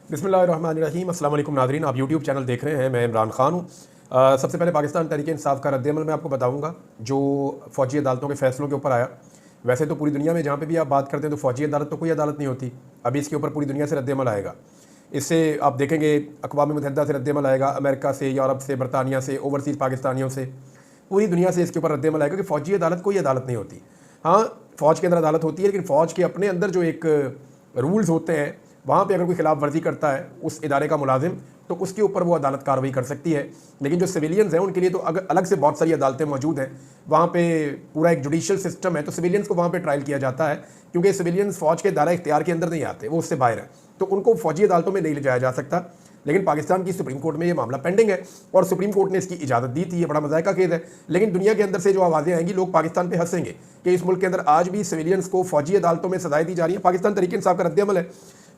बिस्मिल्लाहिर्रहमानिर्रहीम। अस्सलाम वालेकुम नाज़रीन, आप यूट्यूब चैनल देख रहे हैं। मैं इमरान खान हूँ। सबसे पहले पाकिस्तान तहरीक इंसाफ का रद्द अमल मैं आपको बताऊँगा जो फ़ौजी अदालतों के फ़ैसलों के ऊपर आया। वैसे तो पूरी दुनिया में जहाँ पे भी आप बात करते हैं तो फ़ौजी अदालत तो कोई अदालत नहीं होती। अभी इसके ऊपर पूरी दुनिया से रद्द अमल आएगा। इससे आप देखेंगे अक़वाम मुत्तहिदा से रद्द अमल आएगा, अमेरिका से, यूरोप से, बरतानिया से, ओवरसीज़ पाकिस्तानियों से, पूरी दुनिया से इसके ऊपर रद्द अमल आएगा कि फ़ौजी अदालत कोई अदालत नहीं होती। हाँ, फ़ौज के अंदर अदालत होती है, लेकिन फ़ौज के अपने अंदर जो एक रूल्स होते हैं वहाँ पे अगर कोई खिलाफ वर्जी करता है उस इदारे का मुलाजिम, तो उसके ऊपर वो अदालत कार्रवाई कर सकती है। लेकिन जो सिविलियंस हैं उनके लिए तो अलग से बहुत सारी अदालतें मौजूद हैं। वहाँ पे पूरा एक जुडिशल सिस्टम है, तो सिविलियंस को वहाँ पे ट्रायल किया जाता है, क्योंकि सिविलियंस फ़ौज के दायरा इख्तियार के अंदर नहीं आते, वो उससे बाहर है, तो उनको फ़ौजी अदालतों में नहीं ले जाया जा सकता। लेकिन पाकिस्तान की सुप्रीम कोर्ट में ये मामला पेंडिंग है और सुप्रीम कोर्ट ने इसकी इजाज़त दी थी। ये बड़ा मज़ाक़ का केस है। लेकिन दुनिया के अंदर से जो आवाज़ें आएंगी, लोग पाकिस्तान पे हंसेंगे कि इस मुल्क के अंदर आज भी सिविलियंस को फ़ौजी अदालतों में सजाएं दी जा रही है। पाकिस्तान तहरीक इंसाफ का रद्द अमल है।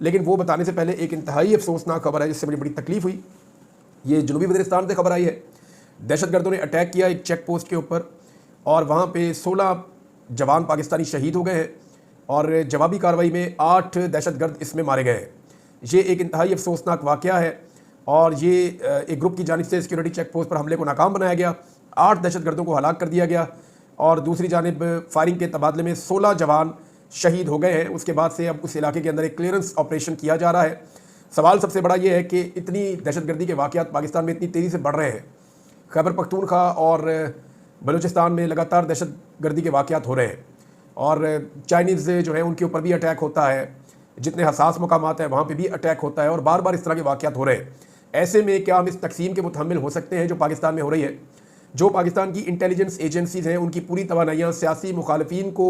लेकिन वो बताने से पहले एक इंतहाई अफसोसनाक खबर है जिससे बड़ी बड़ी तकलीफ हुई। ये जनूबी वज़ीरिस्तान से खबर आई है। दहशतगर्दों ने अटैक किया एक चेक पोस्ट के ऊपर और वहाँ पे 16 जवान पाकिस्तानी शहीद हो गए हैं और जवाबी कार्रवाई में 8 दहशतगर्द इसमें मारे गए हैं। ये एक इंतहाई अफसोसनाक वाक़या है और ये एक ग्रुप की जानिब से सिक्योरिटी चेक पोस्ट पर हमले को नाकाम बनाया गया। 8 दहशतगर्दों को हलाक कर दिया गया और दूसरी जानिब फायरिंग के तबादले में 16 जवान शहीद हो गए हैं। उसके बाद से अब उस इलाके के अंदर एक क्लियरेंस ऑपरेशन किया जा रहा है। सवाल सबसे बड़ा ये है कि इतनी दहशतगर्दी के वाक़यात पाकिस्तान में इतनी तेज़ी से बढ़ रहे हैं। खैबर पख्तूनख्वा और बलूचिस्तान में लगातार दहशतगर्दी के वाक़यात हो रहे हैं और चाइनीज़ जो है उनके ऊपर भी अटैक होता है। जितने हसास मकामात हैं वहाँ पे भी अटैक होता है और बार बार इस तरह के वाक़यात हो रहे हैं। ऐसे में क्या हम इस तकसीम के मुतहम्मिल हो सकते हैं जो पाकिस्तान में हो रही है? जो पाकिस्तान की इंटेलिजेंस एजेंसीज़ हैं उनकी पूरी तवानाइयाँ सियासी मुखालफिन को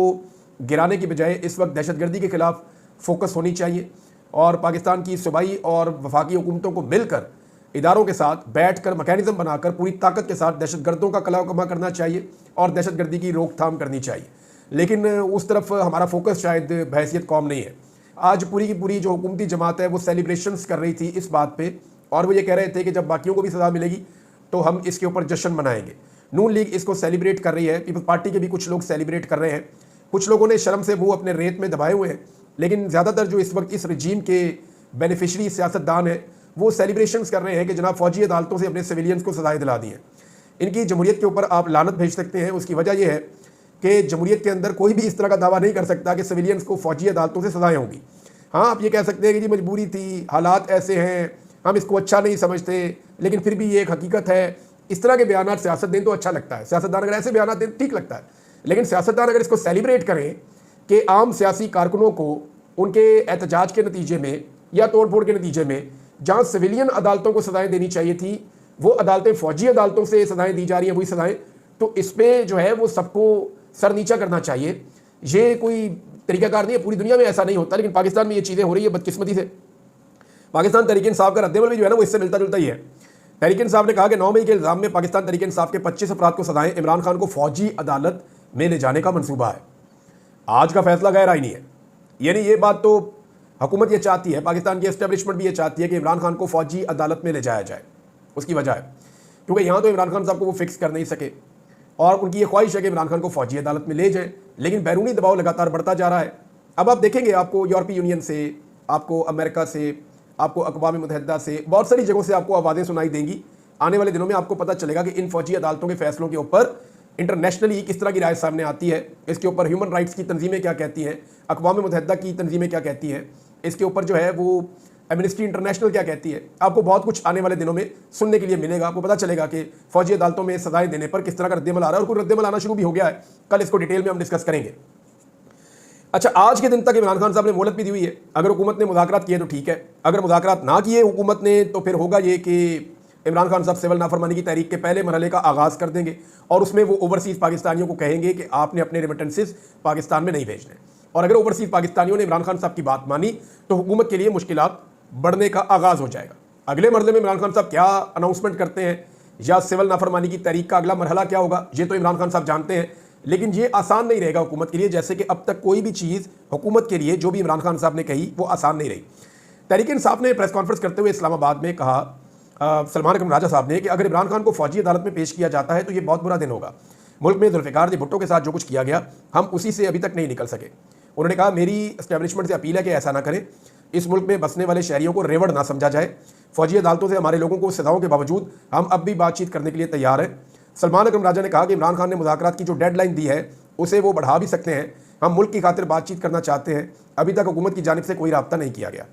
गिराने की बजाय इस वक्त दहशतगर्दी के ख़िलाफ़ फोकस होनी चाहिए और पाकिस्तान की सूबाई और वफाकी हुकूमतों को मिलकर इदारों के साथ बैठ कर मैकेनिज़्म बनाकर पूरी ताकत के साथ दहशतगर्दों का कलाकमा करना चाहिए और दहशतगर्दी की रोकथाम करनी चाहिए। लेकिन उस तरफ हमारा फोकस शायद बहैसियत कौम नहीं है। आज पूरी की पूरी जो हुकूमती जमात है वो सेलिब्रेशंस कर रही थी इस बात पे और वो ये कह रहे थे कि जब बाकियों को भी सज़ा मिलेगी तो हम इसके ऊपर जश्न मनाएंगे। नून लीग इसको सेलिब्रेट कर रही है, पीपल्स पार्टी के भी कुछ लोग सेलिब्रेट कर रहे हैं। कुछ लोगों ने शर्म से मुँह अपने रेत में दबाए हुए हैं, लेकिन ज़्यादातर जो इस वक्त इस रजीम के बेनिफिशरी सियासतदान हैं वो सेलिब्रेशंस कर रहे हैं कि जनाब फ़ौजी अदालतों से अपने सिविलियंस को सजाएँ दिला दी हैं। इनकी जमहूरियत के ऊपर आप लानत भेज सकते हैं। उसकी वजह यह है कि जमहूरियत के अंदर कोई भी इस तरह का दावा नहीं कर सकता कि सिविलियंस को फ़ौजी अदालतों से सजाएँ होंगी। हाँ, आप ये कह सकते हैं कि जी मजबूरी थी, हालात ऐसे हैं, हम इसको अच्छा नहीं समझते, लेकिन फिर भी ये एक हकीकत है। इस तरह के बयान सियासत दें तो अच्छा लगता है, सियासतदान अगर ऐसे बयान दें ठीक लगता है। लेकिन सियासतदान अगर इसको सेलिब्रेट करें कि आम सियासी कारकुनों को उनके एहतजाज के नतीजे में या तोड़ फोड़ के नतीजे में जहाँ सिविलियन अदालतों को सजाएं देनी चाहिए थी वो अदालतें फ़ौजी अदालतों से सजाएं दी जा रही हैं, वही सजाएं, तो इस पर जो है वो सबको सर नीचा करना चाहिए। ये कोई तरीकाकार नहीं है, पूरी दुनिया में ऐसा नहीं होता, लेकिन पाकिस्तान में ये चीज़ें हो रही है बदकिस्मती से। पाकिस्तान तहरीक इंसाफ का रद्द अमल भी जो है ना वो इससे मिलता जुलता ही है। तहरीक इंसाफ ने कहा कि 9 मई के इल्ज़ाम में पाकिस्तान तहरीक इंसाफ के 25 अफराद को सजाएं, इमरान खान को फ़ौजी अदालत में ले जाने का मनसूबा है। आज का फैसला गैर आईनी है, यानी ये बात तो हुकूमत ये चाहती है, पाकिस्तान की एस्टेब्लिशमेंट भी ये चाहती है कि इमरान खान को फ़ौजी अदालत में ले जाया जाए। उसकी वजह है क्योंकि यहाँ तो इमरान खान साहब को वो फिक्स कर नहीं सके और उनकी ये ख्वाहिश है कि इमरान खान को फ़ौजी अदालत में ले जाएँ, लेकिन बैरूनी दबाव लगातार बढ़ता जा रहा है। अब आप देखेंगे आपको यूरोपीय यूनियन से, आपको अमेरिका से, आपको अक़वाम मुत्तहिदा से, बहुत सारी जगहों से आपको आवाज़ें सुनाई देंगी। आने वाले दिनों में आपको पता चलेगा कि इन फ़ौजी अदालतों के फ़ैसलों के ऊपर इंटरनेशनली किस तरह की राय सामने आती है, इसके ऊपर ह्यूमन राइट्स की तंजीमें क्या कहती हैं, अक़वाम मुत्तहिदा की तंजीमें क्या कहती हैं, इसके ऊपर जो है वो एमनेस्टी इंटरनेशनल क्या कहती है। आपको बहुत कुछ आने वाले दिनों में सुनने के लिए मिलेगा। आपको पता चलेगा कि फ़ौजी अदालतों में सजाएं देने पर किस तरह का रद्द-ए-अमल आ रहा है और कोई रद्द-ए-अमल आना शुरू भी हो गया है। कल इसको डिटेल में हम डिस्कस करेंगे। अच्छा, आज के दिन तक इमरान खान साहब ने मोहलत भी दी हुई है। अगर हुकूमत ने मुज़ाकरात किए तो ठीक है, अगर मुज़ाकरात ना किए हुकूमत ने तो फिर होगा ये कि इमरान खान साहब सिविल नाफरमानी की तहरीक के पहले मरहले का आगाज़ कर देंगे और उसमें वो ओवरसीज़ पाकिस्तानियों को कहेंगे कि आपने अपने रेमिटेंसेस पाकिस्तान में नहीं भेजने। और अगर ओवरसीज़ पाकिस्तानियों ने इमरान खान साहब की बात मानी तो हुकूमत के लिए मुश्किलात बढ़ने का आगाज़ हो जाएगा। अगले मरहले में इमरान खान साहब क्या अनाउंसमेंट करते हैं या सिविल नाफरमानी की तहरीक का अगला मरहला क्या होगा, ये तो इमरान खान साहब जानते हैं। लेकिन ये आसान नहीं रहेगा हुकूमत के लिए, जैसे कि अब तक कोई भी चीज़ हुकूमत के लिए जो भी इमरान खान साहब ने कही वो आसान नहीं रही। तहरीक इंसाफ ने प्रेस कॉन्फ्रेंस करते हुए इस्लामाबाद में कहा, सलमान अकरम राजा साहब ने, कि अगर इमरान खान को फ़ौजी अदालत में पेश किया जाता है तो ये बहुत बुरा दिन होगा। मुल्क में जुल्फ़िकार भुट्टो के साथ जो कुछ किया गया हम उसी से अभी तक नहीं निकल सके। उन्होंने कहा, मेरी एस्टेब्लिशमेंट से अपील है कि ऐसा ना करें। इस मुल्क में बसने वाले शहरियों को रेवड़ ना समझा जाए। फौजी अदालतों से हमारे लोगों को सजाओं के बावजूद हम अब भी बातचीत करने के लिए तैयार हैं। सलमान अकरम राजा ने कहा कि इमरान खान ने मुज़ाकरात की जो डेडलाइन दी है उसे वो बढ़ा भी सकते हैं। हम मुल्क की खातिर बातचीत करना चाहते हैं। अभी तक हुकूमत की जानिब से कोई राब्ता नहीं किया गया।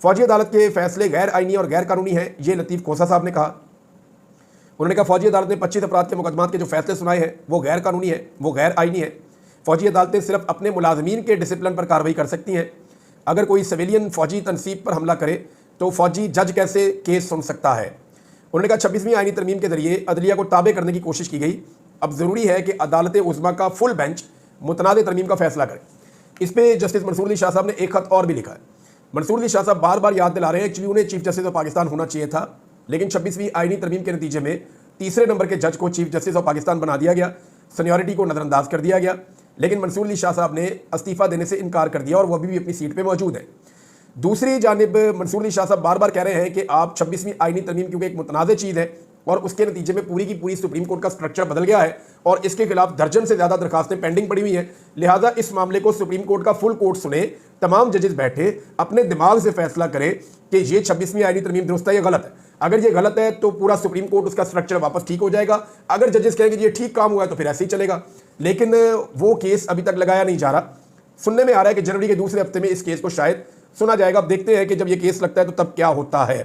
फौजी अदालत के फैसले गैर आइनी और गैर कानूनी हैं, ये लतीफ़ खोसा साहब ने कहा। उन्होंने कहा फौजी अदालत ने 25 अफराद के मुकदमात के जो फैसले सुनाए हैं वो गैर कानूनी है, वो गैर आइनी है। फौजी अदालतें सिर्फ अपने मुलाजमीन के डिसिप्लिन पर कार्रवाई कर सकती हैं। अगर कोई सिविलियन फौजी तनसीब पर हमला करे तो फौजी जज कैसे केस सुन सकता है। उन्होंने कहा 26वीं आइनी तरमीम के जरिए अदलिया को ताबे करने की कोशिश की गई। अब ज़रूरी है कि अदालत उज़्मा का फुल बेंच मुतनाज़ तरमीम का फैसला करे। इस पर जस्टिस मंसूर अली शाह साहब ने एक खत और भी लिखा है। मंसूर अली शाह साहब बार बार याद दिला रहे हैं एक्चुअली उन्हें चीफ जस्टिस ऑफ पाकिस्तान होना चाहिए था, लेकिन 26वीं आइनी तरमीम के नतीजे में तीसरे नंबर के जज को चीफ जस्टिस ऑफ पाकिस्तान बना दिया गया। सीनियरिटी को नज़रअंदाज कर दिया गया, लेकिन मंसूर अली शाह साहब ने इस्तीफ़ा देने से इनकार कर दिया और वो अभी भी अपनी सीट पर मौजूद है। दूसरी जानिब मंसूर अली शाह साहब बार बार कह रहे हैं कि आप 26वीं आइनी तरमीम क्योंकि एक मुतनाज़ चीज़ है और उसके नतीजे में पूरी की पूरी सुप्रीम कोर्ट का स्ट्रक्चर बदल गया है और इसके खिलाफ दर्जन से ज़्यादा दरखास्तें पेंडिंग पड़ी हुई हैं, लिहाजा इस मामले को सुप्रीम कोर्ट का फुल कोर्ट सुने, तमाम जजेस बैठे अपने दिमाग से फैसला करें कि ये 26वीं आइनी तरमीम दुरुस्त है या गलत है। अगर ये गलत है तो पूरा सुप्रीम कोर्ट उसका स्ट्रक्चर वापस ठीक हो जाएगा। अगर जजेस कहेंगे ये ठीक काम हुआ है तो फिर ऐसे ही चलेगा, लेकिन वो केस अभी तक लगाया नहीं जा रहा। सुनने में आ रहा है कि जनवरी के दूसरे हफ्ते में इस केस को शायद सुना जाएगा। अब देखते हैं कि जब ये केस लगता है तो तब क्या होता है।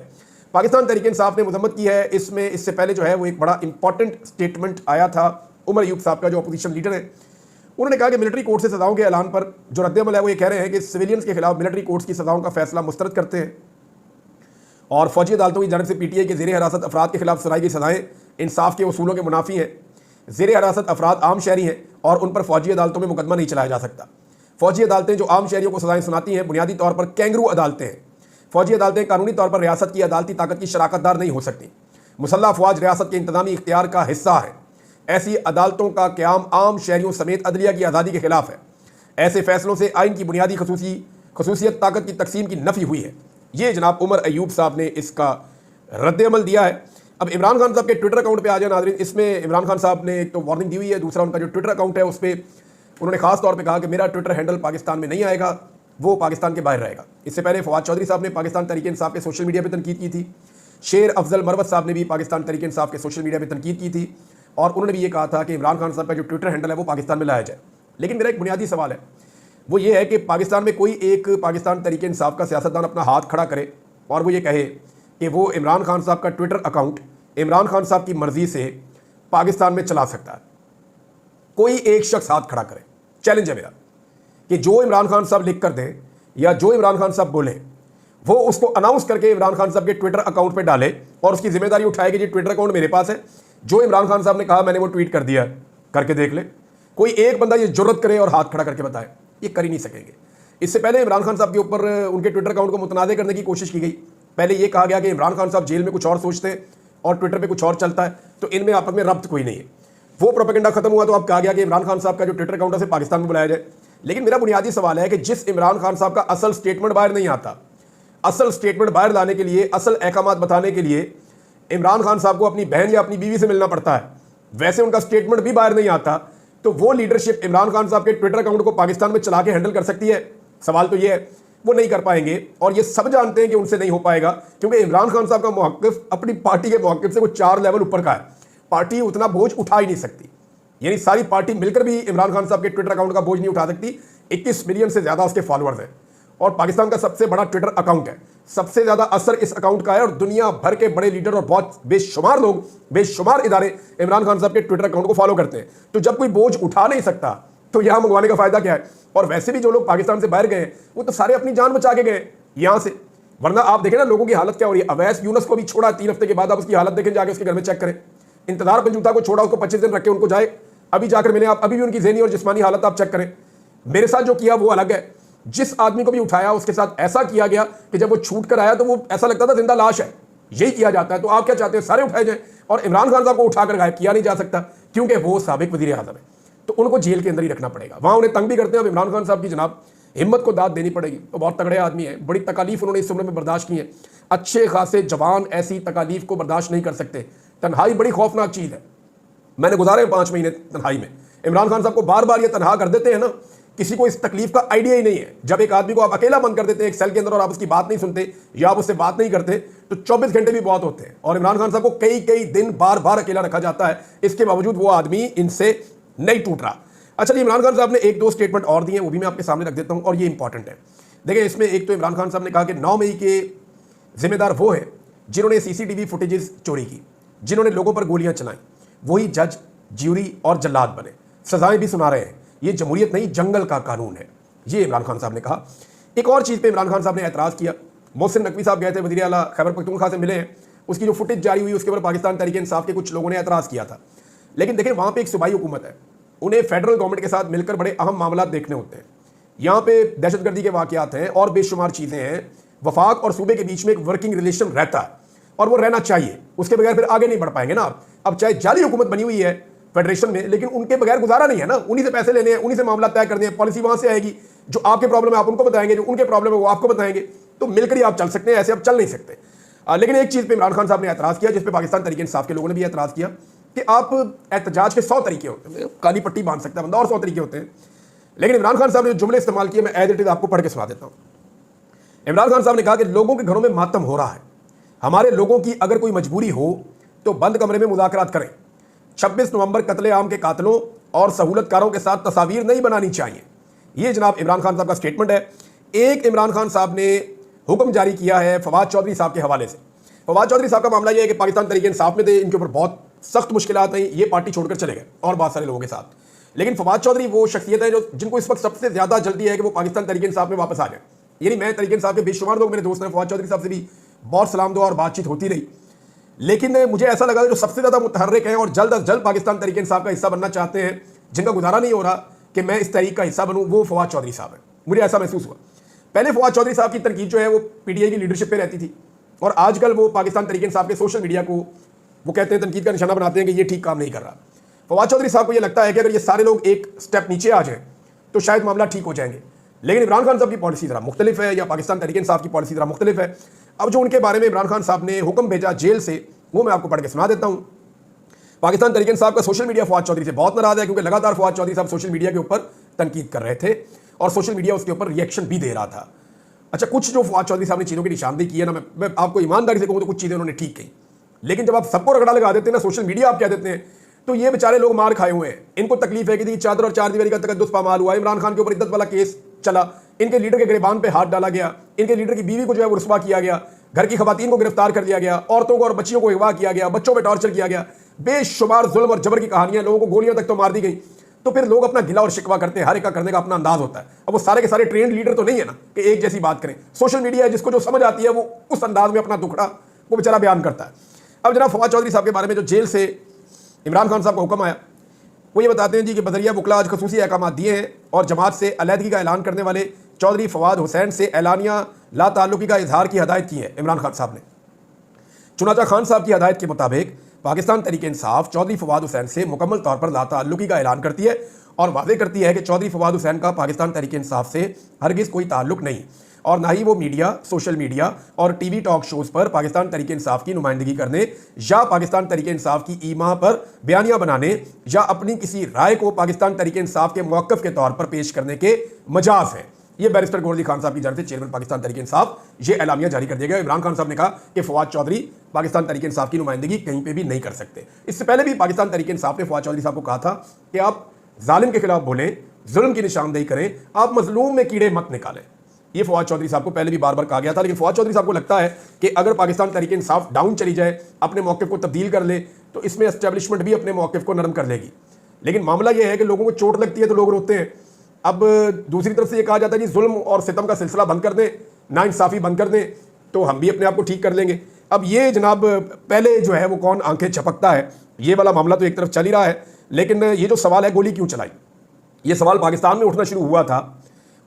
पाकिस्तान तहरीक इंसाफ ने मजम्मत की है इसमें। इससे पहले जो है वो एक बड़ा इंपॉर्टेंट स्टेटमेंट आया था उमर अयूब साहब का, जो अपोजिशन लीडर है। उन्होंने कहा कि मिलिट्री कोर्ट से सजाओं के ऐलान पर जो रद्द-ए-अमल है वो ये कह रहे हैं कि सिविलियंस के खिलाफ मिलिट्री कोर्ट्स की सजाओं का फैसला मुस्तरद करते हैं और फौजी अदालतों की जानब से पीटीआई के ज़ेर हिरासत अफराद के खिलाफ सुनाई गई सजाएं इंसाफ के उसूलों के मुनाफी हैं। ज़ेर हिरासत अफराद आम शहरी हैं और उन पर फौजी अदालतों में मुकदमा नहीं चलाया जा सकता। फौजी अदालतें जो आम शहरियों को सजाएं सुनाती हैं बुनियादी तौर पर कैंगरू अदालतें हैं। फौजी अदालतें कानूनी तौर पर रियासत की अदालती ताकत की शराकतदार नहीं हो सकती। मुसल्लह अफवाज रियासत के इंतजामी इख्तियार का हिस्सा है। ऐसी अदालतों का क़याम आम शहरियों समेत अदलिया की आज़ादी के खिलाफ है। ऐसे फैसलों से आइन की बुनियादी खसूसियत ताकत की तकसीम की नफ़ी हुई है। ये जनाब उमर अयूब साहब ने इसका रद्द-ए-अमल दिया है। अब इमरान खान साहब के ट्विटर अकाउंट पे आ जाए नाज़रीन। इसमें इमरान खान साहब ने एक तो वार्निंग दी हुई है, दूसरा उनका जो ट्विटर अकाउंट है उस पर उन्होंने खास तौर पे कहा कि मेरा ट्विटर हैंडल पाकिस्तान में नहीं आएगा, वो पाकिस्तान के बाहर रहेगा। इससे पहले फवाद चौधरी साहब ने पाकिस्तान तहरीक इंसाफ के सोशल मीडिया पर तनकीद की थी। शेर अफजल मरवत साहब ने भी पाकिस्तान तहरीक इंसाफ के सोशल मीडिया पर तनकीद की थी और उन्होंने भी ये कहा था कि इमरान खान साहब का जो ट्विटर हैंडल है वो पाकिस्तान में लाया जाए। लेकिन मेरा एक बुनियादी सवाल है, वो ये है कि पाकिस्तान में कोई एक पाकिस्तान तहरीक इंसाफ का सियासतदान अपना हाथ खड़ा करे और वो ये कहे कि वो इमरान खान साहब का ट्विटर अकाउंट इमरान खान साहब की मर्जी से पाकिस्तान में चला सकता है। कोई एक शख्स हाथ खड़ा करे, चैलेंज है मेरा, कि जो इमरान खान साहब लिख कर दें या जो इमरान खान साहब बोले वो उसको अनाउंस करके इमरान खान साहब के ट्विटर अकाउंट पे डाले और उसकी जिम्मेदारी उठाए कि ये ट्विटर अकाउंट मेरे पास है, जो इमरान खान साहब ने कहा मैंने वो ट्वीट कर दिया, करके देख ले। कोई एक बंदा ये जुर्रत करे और हाथ खड़ा करके बताए, ये कर ही नहीं सकेंगे। इससे पहले इमरान खान साहब के ऊपर उनके ट्विटर अकाउंट को मुतनाज़ करने की कोशिश की गई। पहले ये कहा गया कि इमरान खान साहब जेल में कुछ और सोचते हैं और ट्विटर पर कुछ और चलता है, तो इनमें आपस में रब्त कोई नहीं है। वो प्रोपेगेंडा खत्म हुआ तो अब कहा गया कि इमरान खान साहब का जो ट्विटर अकाउंट है उसे पाकिस्तान में बुलाया जाए। लेकिन मेरा बुनियादी सवाल है कि जिस इमरान खान साहब का असल स्टेटमेंट बाहर नहीं आता, असल स्टेटमेंट बाहर लाने के लिए, असल अहकामात बताने के लिए इमरान खान साहब को अपनी बहन या अपनी बीवी से मिलना पड़ता है, वैसे उनका स्टेटमेंट भी बाहर नहीं आता, तो वो लीडरशिप इमरान खान साहब के ट्विटर अकाउंट को पाकिस्तान में चला के हैंडल कर सकती है? सवाल तो ये है, वो नहीं कर पाएंगे और ये सब जानते हैं कि उनसे नहीं हो पाएगा, क्योंकि इमरान खान साहब का मौक़िफ़ अपनी पार्टी के मौक़िफ़ से कुछ 4 लेवल ऊपर का है। पार्टी उतना बोझ उठा ही नहीं सकती, यानी सारी पार्टी मिलकर भी इमरान खान साहब के ट्विटर अकाउंट का बोझ नहीं उठा सकती। 21 मिलियन से ज़्यादा उसके फॉलोअर्स हैं और पाकिस्तान का सबसे बड़ा ट्विटर अकाउंट है। सबसे ज़्यादा असर इस अकाउंट का है और दुनिया भर के बड़े लीडर और बहुत बेशुमार लोग, बेशुमार इदारे इमरान खान साहब के ट्विटर अकाउंट को फॉलो करते हैं। तो जब कोई बोझ उठा नहीं सकता तो यहाँ मंगवाने का फ़ायदा क्या है? और वैसे भी जो लोग पाकिस्तान से बाहर गए वो तो सारे अपनी जान बचा के गए यहाँ से, वरना आप देखें ना लोगों की हालत क्या हो रही है। अवैस यूनुस को भी छोड़ा 3 हफ्ते के बाद, आप उसकी हालत देखें, जाके उसके घर में चेक करें। इंतजार पंजूता को छोड़ा, उसको 25 दिन रख के उनको जाए, अभी जाकर मिले आप, अभी भी उनकी ज़हनी और जिस्मानी हालत आप चेक करें। मेरे साथ जो किया वो अलग है, जिस आदमी को भी उठाया उसके साथ ऐसा किया गया कि जब वो छूट कर आया तो वो ऐसा लगता था जिंदा लाश है। यही किया जाता है। तो आप क्या चाहते हैं? सारे उठाए जाए और इमरान खान साहब को उठाकर गायब किया नहीं जा सकता क्योंकि वो साबिक वज़ीर आज़म है, तो उनको जेल के अंदर ही रखना पड़ेगा। वहाँ उन्हें तंग भी करते हैं। अब इमरान खान साहब की जनाब हिम्मत को दाद देनी पड़ेगी, तो बहुत तगड़े आदमी है, बड़ी तकालीफ उन्होंने इस उम्र में बर्दाश्त की है। अच्छे खासे जवान ऐसी तकालीफ को बर्दाश्त नहीं कर सकते। तन्हाई बड़ी खौफनाक चीज़ है। मैंने गुजारे 5 महीने तन्हाई में। इमरान खान साहब को बार बार ये तनहा कर देते हैं ना किसी को इस तकलीफ का आइडिया ही नहीं है। जब एक आदमी को आप अकेला बंद कर देते हैं एक सेल के अंदर और आप उसकी बात नहीं सुनते या आप उससे बात नहीं करते तो 24 घंटे भी बहुत होते हैं। और इमरान खान साहब को कई कई दिन बार बार अकेला रखा जाता है, इसके बावजूद वो आदमी इनसे नहीं टूट रहा। अच्छा, इमरान खान साहब ने एक दो स्टेटमेंट और दिए हैं, वो भी मैं आपके सामने रख देता हूं और ये इंपॉर्टेंट है। देखिए, इसमें एक तो इमरान खान साहब ने कहा कि 9 मई के जिम्मेदार वो है जिन्होंने सीसीटीवी फुटेजेस चोरी की, जिन्होंने लोगों पर गोलियां चलाई, वही जज, ज्यूरी और जल्लाद बने, सजाएं भी सुना रहे हैं। ये जमहूरियत नहीं, जंगल का कानून है, ये इमरान खान साहब ने कहा। एक और चीज़ पे इमरान खान साहब ने एतराज़ किया। मोहसिन नकवी साहब गए थे, वज़ीर आला खैबर पख्तूनख्वा से मिले हैं, उसकी जो फुटेज जारी हुई उसके ऊपर पाकिस्तान तहरीक इंसाफ के कुछ लोगों ने एतराज़ किया था। लेकिन देखिए, वहाँ पे एक सूबाई हुकूमत है, उन्हें फेडरल गवर्नमेंट के साथ मिलकर बड़े अहम मामला देखने होते हैं। यहाँ पे दहशतगर्दी के वाक़यात हैं और बेशुमार चीज़ें हैं। वफाक और सूबे के बीच में एक वर्किंग रिलेशन रहता है और वो रहना चाहिए, उसके बगैर फिर आगे नहीं बढ़ पाएंगे ना आप। अब चाहे जाली हुकूमत बनी हुई है फेडरेशन में, लेकिन उनके बगैर गुजारा नहीं है ना। उन्हीं से पैसे लेने हैं, उन्हीं से मामला तय करने हैं, पॉलिसी वहाँ से आएगी। जो आपके प्रॉब्लम है आप उनको बताएंगे, जो उनके प्रॉब्लम है वो आपको बताएंगे, तो मिलकर ही आप चल सकते हैं, ऐसे आप चल नहीं सकते। लेकिन एक चीज़ पे इमरान खान साहब ने एतराज़ किया, जिसपे पाकिस्तान तहरीक इंसाफ के लोगों ने भी एतराज़ किया कि आप एहतजाज के 100 तरीके होते हैं, काली पट्टी बांध सकता है बंदा और 100 तरीके होते हैं। लेकिन इमरान खान साहब ने जो जुमले इस्तेमाल किए, मैं एज इट इज आपको पढ़ के सुना देता हूँ। इमरान खान साहब ने कहा कि लोगों के घरों में मातम हो रहा है, हमारे लोगों की अगर कोई मजबूरी हो तो बंद कमरे में मुज़ाकरात करें। 26 नवंबर कत्ले-आम के कातलों और सहूलतकारों के साथ तस्वीर नहीं बनानी चाहिए। ये जनाब इमरान खान साहब का स्टेटमेंट है। एक इमरान खान साहब ने हुक्म जारी किया है फवाद चौधरी साहब के हवाले से। फवाद चौधरी साहब का मामला यह है कि पाकिस्तान तहरीक इंसाफ में थे, इनके ऊपर बहुत सख्त मुश्किलात आई, ये पार्टी छोड़कर चले गए और बहुत सारे लोगों के साथ। लेकिन फवाद चौधरी वो शख्सियत है जो जिनको इस वक्त सबसे ज़्यादा जल्दी है कि वो पाकिस्तान तहरीक इंसाफ में वापस आ जाए। यानी मैं तहरीक इंसाफ के बेशुमार लोग मेरे दोस्त हैं, फवाद चौधरी साहब से भी बहुत सलाम दुआ और बातचीत होती रही, लेकिन मुझे ऐसा लगा जो सबसे ज़्यादा मुतहर्रिक हैं और जल्द अज जल्द पाकिस्तान तहरीक इंसाफ का हिस्सा बनना चाहते हैं, जिनका गुजारा नहीं हो रहा कि मैं इस तहरीक का हिस्सा बनूँ, वो फवाद चौधरी साहब है। मुझे ऐसा महसूस हुआ। पहले फवाद चौधरी साहब की तनकीद जो है वो पीटीआई की लीडरशिप पे रहती थी और आजकल वो पाकिस्तान तहरीक इंसाफ के सोशल मीडिया को वो कहते हैं, तनकीद का निशाना बनाते हैं कि ये ठीक काम नहीं कर रहा। फवाद चौधरी साहब को ये लगता है कि अगर ये सारे लोग एक स्टेप नीचे आ जाएं तो शायद मामला ठीक हो जाएंगे। लेकिन इमरान खान साहब की पॉलिसी ज़रा मुख्तलिफ है, या पाकिस्तान तहरीक इंसाफ की पॉलिसी ज़रा मुख्तलिफ है। अब जो उनके बारे में इमरान खान साहब ने हुक्म भेजा जेल से, वो मैं आपको पढ़ के सुना देता हूँ। पाकिस्तान तहरीक इंसाफ का सोशल मीडिया फवाद चौधरी से बहुत नाराज़ है, क्योंकि लगातार फवाद चौधरी साहब सोशल मीडिया के ऊपर तनकीद कर रहे थे और सोशल मीडिया उसके ऊपर रिएक्शन भी दे रहा था। अच्छा, कुछ जो फवाद चौधरी साहब ने चीज़ों की निशानदेही की है ना, मैं आपको ईमानदारी से कहूँ तो कुछ चीज़ें उन्होंने ठीक कही, लेकिन जब आप सबको रगड़ा लगा देते हैं ना, सोशल मीडिया आप कह देते हैं, तो ये बेचारे लोग मार खाए हुए हैं। इनको तकलीफ है कि चादर और चार दीवारी का तकद्दुस पामाल हुआ, इमरान खान के ऊपर इद्दत वाला केस चला, इनके लीडर के गिरबान पे हाथ डाला गया, इनके लीडर की बीवी को जो है वो रुस्वा किया गया, घर की खवातीन को गिरफ्तार कर लिया गया, औरतों को और बच्चियों को अगवा किया गया, बच्चों पे टॉर्चर किया गया, बेशुमार जुल्म और जबर की कहानियां, लोगों को गोलियां तक तो मार दी गई। तो फिर लोग अपना गिला और शिकवा करते हैं, हर एक का करने का अपना अंदाज होता है। अब वो सारे के सारे ट्रेंड लीडर तो नहीं है ना कि एक जैसी बात करें। सोशल मीडिया है, जिसको जो समझ आती है वो उस अंदाज में अपना दुखड़ा वो बेचारा बयान करता है। अब जनाब फवाद चौधरी साहब के बारे में जो जेल से इमरान खान साहब का हुक्म आया, वो ये बताते हैं जी कि बदरिया बुकला आज खसूसी अहकाम दिए हैं और जमात से अलहदगी का ऐलान करने वाले चौधरी फवाद हुसैन से एलानिया ला ताल्लुकी का इजहार की हदायत की है इमरान खान साहब ने। चुनाचा खान साहब की हदायत के मुताबिक पाकिस्तान तहरीक इंसाफ चौधरी फवाद हुसैन से मुकम्मल तौर पर ला ताल्लुकी का ऐलान करती है और वाज़ेह करती है कि चौधरी फवाद हुसैन का पाकिस्तान तहरीक इंसाफ से हरगिज़ कोई ताल्लुक नहीं और ना ही वो मीडिया, सोशल मीडिया और टीवी टॉक शोज़ पर पाकिस्तान तहरीक इंसाफ की नुमाइंदगी करने या पाकिस्तान तहरीक इंसाफ की ईमा पर बयानियाँ बनाने या अपनी किसी राय को पाकिस्तान तहरीक इंसाफ के मौक़िफ़ के तौर पर पेश करने के मजाज हैं। ये बैरिस्टर गोरदी खान साहब की जानिब से चेयरमैन पाकिस्तान तहरीक इंसाफ ये एलामिया जारी कर दिया गया। इमरान खान साहब ने कहा कि फवाद चौधरी पाकिस्तान तहरीक इंसाफ की नुमाइंदगी कहीं पे भी नहीं कर सकते। इससे पहले भी पाकिस्तान तहरीक इंसाफ ने फवाद चौधरी साहब को कहा था कि आप जालिम के खिलाफ बोलें, जुल्म की निशानदेही करें, आप मजलूम में कीड़े मत निकालें। ये फवाद चौधरी साहब को पहले भी बार बार कहा गया था, लेकिन फवाद चौधरी साहब को लगता है कि अगर पाकिस्तान तहरीक इंसाफ डाउन चली जाए, अपने मौक़िफ़ को तब्दील कर ले, तो इसमें एस्टेब्लिशमेंट भी अपने मौक़िफ़ को नरम कर लेगी। लेकिन मामला यह है कि लोगों को चोट लगती है तो लोग रोते हैं। अब दूसरी तरफ से ये कहा जाता है जी जुल्म और सितम का सिलसिला बंद कर दें, नाइंसाफ़ी बंद कर दें, तो हम भी अपने आप को ठीक कर लेंगे। अब ये जनाब पहले जो है वो कौन आंखें झपकता है, ये वाला मामला तो एक तरफ चल ही रहा है, लेकिन ये जो सवाल है गोली क्यों चलाई, ये सवाल पाकिस्तान में उठना शुरू हुआ था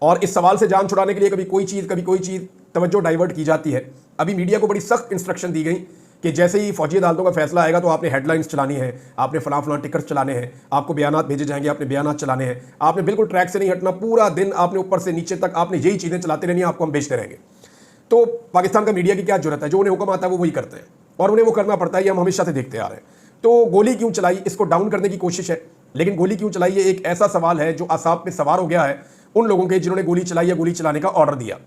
और इस सवाल से जान छुड़ाने के लिए कभी कोई चीज़ तवज्जो डाइवर्ट की जाती है। अभी मीडिया को बड़ी सख्त इंस्ट्रक्शन दी गई कि जैसे ही फौजी अदालतों का फैसला आएगा तो आपने हेडलाइंस चलानी है, आपने फलां टिकट चलाने हैं, आपको बयानात भेजे जाएंगे, आपने बयानात चलाने हैं, आपने बिल्कुल ट्रैक से नहीं हटना, पूरा दिन आपने ऊपर से नीचे तक आपने यही चीज़ें चलाते रहनी है, आपको हम भेजते रहेंगे। तो पाकिस्तान का मीडिया की क्या जरूरत है, जो उन्हें हुक्म आता है वो वही करते हैं और उन्हें वो करना पड़ता है, ये हम हमेशा से देखते आ रहे हैं। तो गोली क्यों चलाई, इसको डाउन करने की कोशिश है, लेकिन गोली क्यों चलाई, ये एक ऐसा सवाल है जो असाब पे सवार हो गया है उन लोगों के जिन्होंने गोली चलाई या गोली चलाने का ऑर्डर दिया।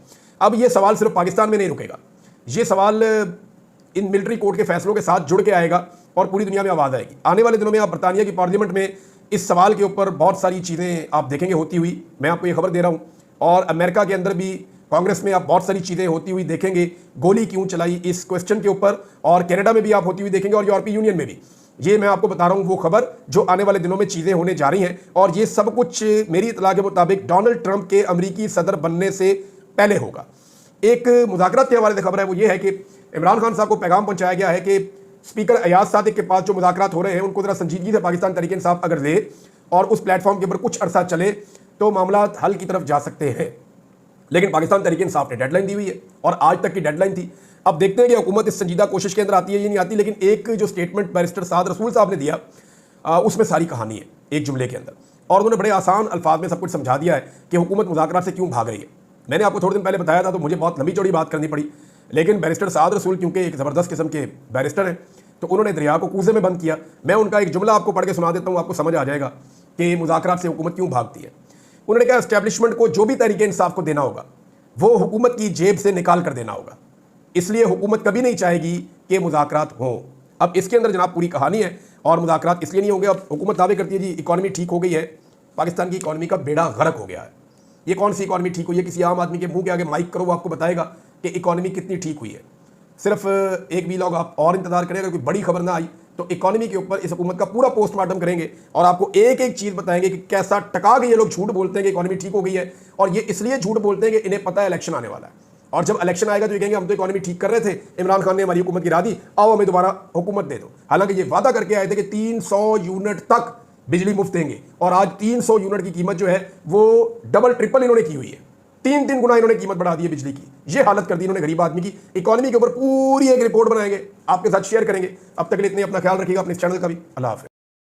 अब ये सवाल सिर्फ पाकिस्तान में नहीं रुकेगा, ये सवाल इन मिलिट्री कोर्ट के फैसलों के साथ जुड़ के आएगा और पूरी दुनिया में आवाज़ आएगी। आने वाले दिनों में आप बरतानिया की पार्लियामेंट में इस सवाल के ऊपर बहुत सारी चीज़ें आप देखेंगे होती हुई, मैं आपको ये खबर दे रहा हूँ। और अमेरिका के अंदर भी कांग्रेस में आप बहुत सारी चीज़ें होती हुई देखेंगे, गोली क्यों चलाई इस क्वेश्चन के ऊपर, और कनाडा में भी आप होती हुई देखेंगे और यूरोपीय यूनियन में भी। ये मैं आपको बता रहा हूँ वो खबर जो आने वाले दिनों में चीज़ें होने जा रही हैं, और ये सब कुछ मेरी इतला के मुताबिक डोनाल्ड ट्रंप के अमरीकी सदर बनने से पहले होगा। एक मुज़ाकरात के हवाले से खबर है वो ये है कि इमरान खान साहब को पैगाम पहुंचाया गया है कि स्पीकर अयाज सादिक के पास जो मुज़ाकरात हो रहे हैं उनको ज़रा संजीदगी से पाकिस्तान तहरीक इंसाफ अगर ले और उस प्लेटफॉर्म के ऊपर कुछ अरसा चले तो मामला हल की तरफ जा सकते हैं। लेकिन पाकिस्तान तहरीक इंसाफ ने डेडलाइन दी हुई है और आज तक की डेडलाइन थी। अब देखते हैं कि हुकूमत इस संजीदा कोशिश के अंदर आती है ये नहीं आती, लेकिन एक जो स्टेटमेंट बैरिस्टर साद रसूल साहब ने दिया उसमें सारी कहानी है एक जुमले के अंदर, और उन्होंने बड़े आसान अल्फाज में सब कुछ समझा दिया है कि हुकूमत मुज़ाकरात से क्यों भाग रही है। मैंने आपको थोड़े दिन पहले बताया था तो मुझे बहुत लंबी चौड़ी बात करनी पड़ी, लेकिन बैरिस्टर साद रसूल क्योंकि एक ज़बरदस्त किस्म के बैरिस्टर हैं तो उन्होंने दरिया को कूजे में बंद किया। मैं उनका एक जुमला आपको पढ़ के सुना देता हूँ, आपको समझ आ जाएगा कि मुज़ाकरात से हुकूमत क्यों भागती है। उन्होंने कहा एस्टैब्लिशमेंट को जो भी तहरीक इंसाफ को देना होगा वो हुकूमत की जेब से निकाल कर देना होगा, इसलिए हुकूमत कभी नहीं चाहेगी कि मुज़ाकरात हों। अब इसके अंदर जनाब पूरी कहानी है और मुज़ाकरात इसलिए नहीं होंगे। अब हुकूमत दावे करती है जी इकॉनमी ठीक हो गई है, पाकिस्तान की इकॉनमी का बेड़ा गर्क हो गया है। ये कौन सी इकॉनमी ठीक हुई है? किसी आम आदमी के मुंह के आगे माइक करो वो आपको बताएगा कि इकॉनमी कितनी ठीक हुई है। सिर्फ एक भी लोग आप और इंतजार करें, अगर कोई बड़ी खबर ना आई तो इकॉनमी के ऊपर इस हुकूमत का पूरा पोस्टमार्टम करेंगे और आपको एक एक चीज़ बताएंगे कि कैसा टका के ये लोग झूठ बोलते हैं कि इकॉनमी ठीक हो गई है, और ये इसलिए झूठ बोलते हैं कि इन्हें पता है इलेक्शन आने वाला है, और जब इलेक्शन आएगा तो ये कहेंगे हम तो इकॉनमी ठीक कर रहे थे, इमरान खान ने हमारी हुकूमत गिरा दी, आओ हमें दोबारा हुकूमत दे दो। हालांकि ये वादा करके आए थे कि 300 यूनिट तक बिजली मुफ्त देंगे, और आज 300 यूनिट की कीमत जो है वो डबल ट्रिपल इन्होंने की हुई है, 3 गुना इन्होंने कीमत बढ़ा दी है बिजली की। ये हालत कर दी इन्होंने गरीब आदमी की। इकॉनमी के ऊपर पूरी एक रिपोर्ट बनाएंगे, आपके साथ शेयर करेंगे। अब तक के लिए इतने, अपना ख्याल रखिएगा, अपने इस चैनल का भी। अल्लाह हाफ़िज़।